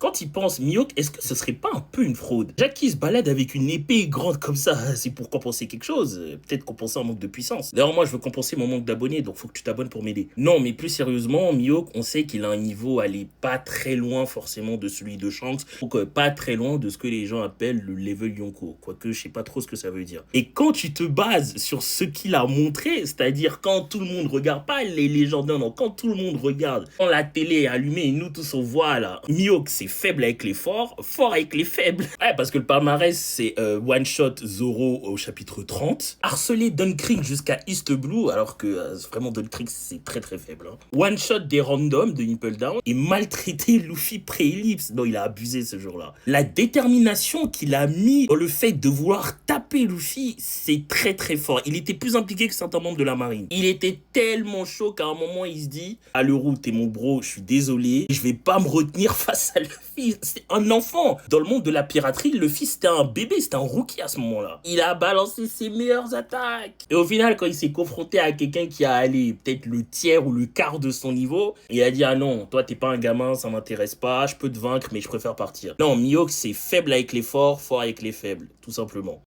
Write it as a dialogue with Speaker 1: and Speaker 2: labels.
Speaker 1: quand il pense Mihawk, est-ce que ce serait pas un peu une fraude? Jackie se balade avec une épée grande comme ça, c'est pour compenser quelque chose. Peut-être compenser un manque de puissance. D'ailleurs, moi, je veux compenser mon manque d'abonnés, donc faut que tu t'abonnes pour m'aider. Non, mais plus sérieusement, Mihawk, on sait qu'il a un niveau, allez, pas très loin forcément de celui de Shanks, donc pas très loin de ce que les gens appellent le level Yonko. Quoique, je sais pas trop ce que ça veut dire. Et quand tu te bases sur ce qu'il a montré, c'est-à-dire quand tout le monde regarde, pas les légendaires, non, quand tout le monde regarde, quand la télé est allumée et nous tous on voit là, Mihawk c'est faible avec les forts, fort avec les faibles. Ouais, parce que le palmarès c'est One Shot Zoro au chapitre 30, harceler Dunkirk jusqu'à East Blue, alors que vraiment Dunkirk c'est très très faible. Hein. One Shot des randoms de Impel Down et maltraiter Luffy pré-ellipse. Non, il a abusé ce jour-là. La détermination qu'il a mis dans le fait de vouloir taper Luffy, c'est très très fort. Il était plus impliqué que certains membres de la marine. Il était tellement chaud qu'à un moment il se dit ah Leroux, t'es mon bro, je suis désolé, je vais pas me retenir face à Luffy. C'est un enfant. Dans le monde de la piraterie, Luffy c'était un bébé, c'était un rookie à ce moment-là. Il a balancé ses meilleures attaques. Et au final, quand il s'est confronté à quelqu'un qui a allé peut-être le tiers ou le quart de son niveau, il a dit ah non, toi t'es pas un gamin, ça m'intéresse pas, je peux te vaincre mais je préfère partir. Non, Mihawk c'est faible avec les forts, fort avec les faibles, tout simplement.